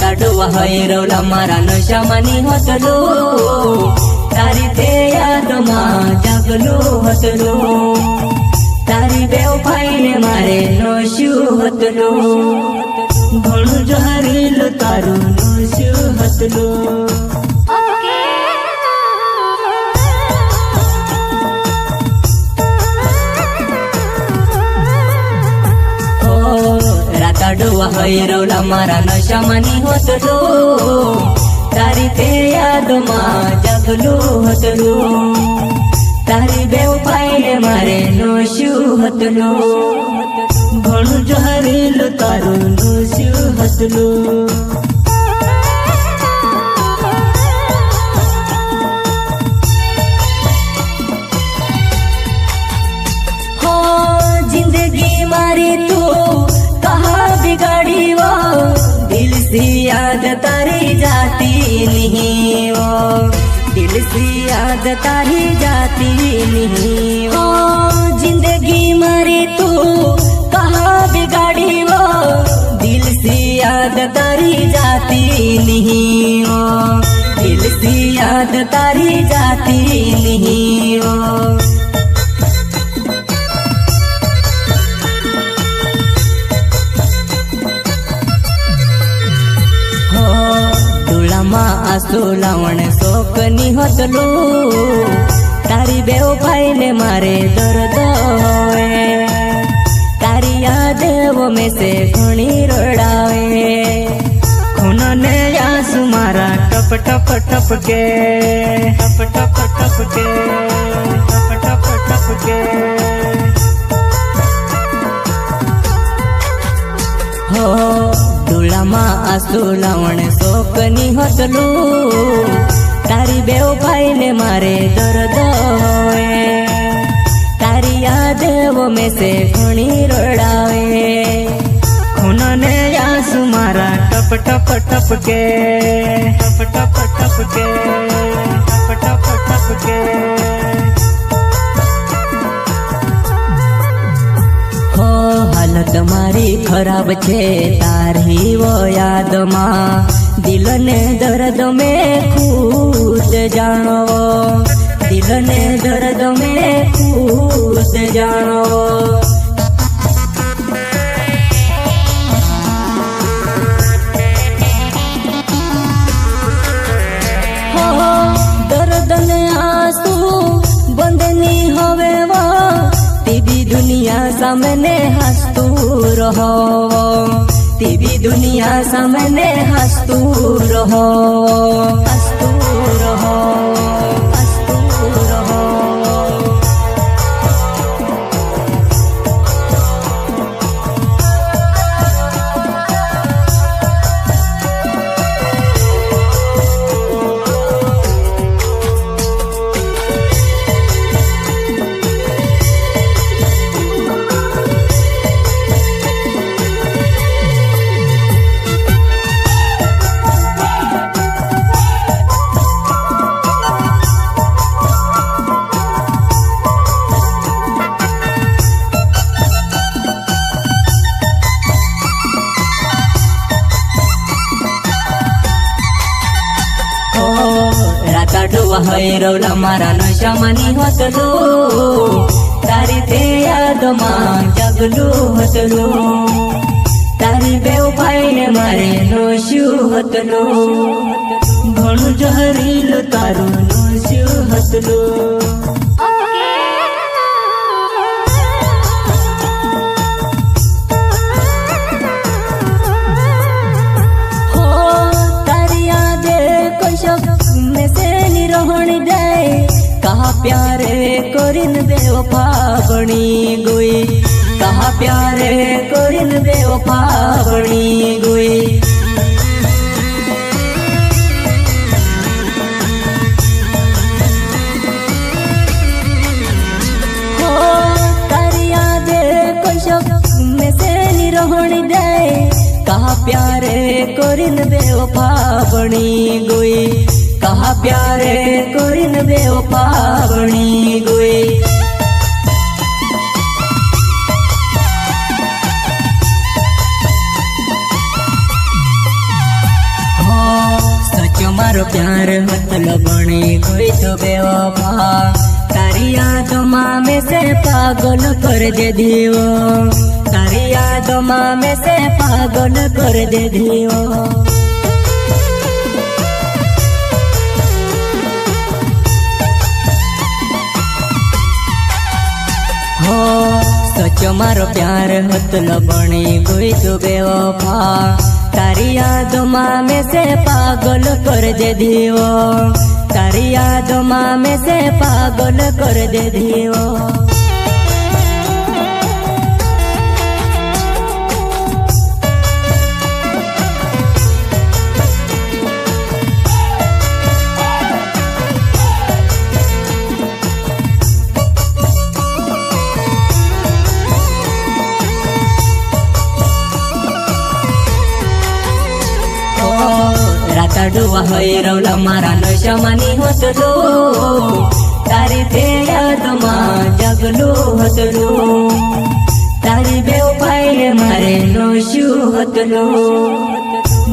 રાતાડું હૈરવલા મારા નશામાંની હતલું, તારી તે યાદમાં જાગલું હતલું, તારી બેવફાઈને મારે નશ્યું હતલું, ઘણું જહરીલું તારું નશ્યું હતલું. રાતાડું હૈરવલા મારા નશામાંની હતલું, તારી તે યાદમાં જાગલું હતલું, તારી બેવફાઈને મારે નશ્યું હતલું, ઘણું જહરીલું તારું નશ્યું હતલું. हो जिंदगी मारी तू कहाँ बिगाड़ी वो, दिल से याद तारी जाती नहीं वो, दिल से याद तारी जाती नहीं वो, जिंदगी मारी तू कहाँ बिगाड़ी वो, दिल से याद तारी जाती नहीं वो, दिल से याद तारी जाती नहीं वो. आंसू लावण शोकनी हतलू, तारी बेवफाईने मारे दर्द होए, तारी यादें वो में से घणी रड़ावे, खूनने आंसू मारा टप टप टप के, टप टप टप के, टप टप टप के. हो ધૂળામાં આંસુ લાવણ શોકની હતલું, તારી બેવફાઈને મારે દર્દ હોए, તારી યાદેं में से ઘણી રડાવે, ખૂનને આંસુ મારા ટપ ટપ ટપ કે, ટપ ટપ ટપ કે, ટપ ટપ ટપ કે. हो हालत मारी खराब छे तारी वो याद मां, दिल ने दर्द में खुद जानो, दिल ने दर्द में खुद जानो. हो दर्द ने आंसू बंदनी होवे वो, तेवी दुनिया सामने हंसतू रहो, तेवी दुनिया सामने हंसतू रहो, हंसतू रहो, हंसतू रहो. રાતાડું હૈરવલા મારા નશામાંની હતલું, તારી તે યાદમાં જાગલું હતલું, તારી બેવફાઈને મારે નશ્યું હતલું, ઘણું જહરીલું તારું નશ્યું હતલું. कहा प्यारे कोरिन बेवफा बनी गई, कहा प्यारे कोरिन बेवफा बनी गई. हो तारी यादें कोई शक में से निरोहनी दे, कहा प्यारे कोरिन बेवफा बनी गई, कहा प्यारे कोरिन बेवफा बनी गई. प्यार मतलब बनी कोई तो बेवफा तारी यादों में से पागल कर दे दियो तारी यादों में से पागल कर दे दियो हो सचो मारो प्यार मतलब बनी कोई तो बेवफा तारी यादों में से पागल कर दे दियो तारी यादों में से पागल कर दे दियो राताडुआ रौला मारा नशमानी होतलो तारी ते यादमा जगलो होतलो तारी बेवफाई मारे नोशु होतलो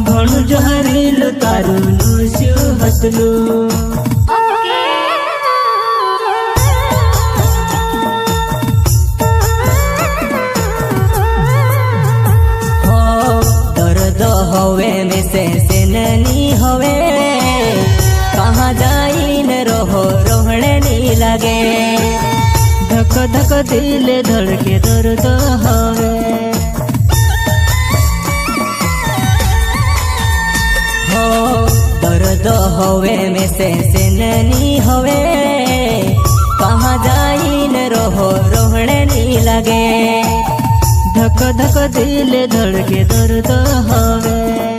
घणु जो हरिलो तारू नोशु होतलो होवे में से ननी होवे कहाँ जाई न रहो रोहणे नहीं लगे धक धक दिल धड़के दर्द होवे हो दर्द होवे में से ननी होवे कहाँ जाई न रहो रोहणे नहीं लगे धक धक दिल धड़के दर्द होवे।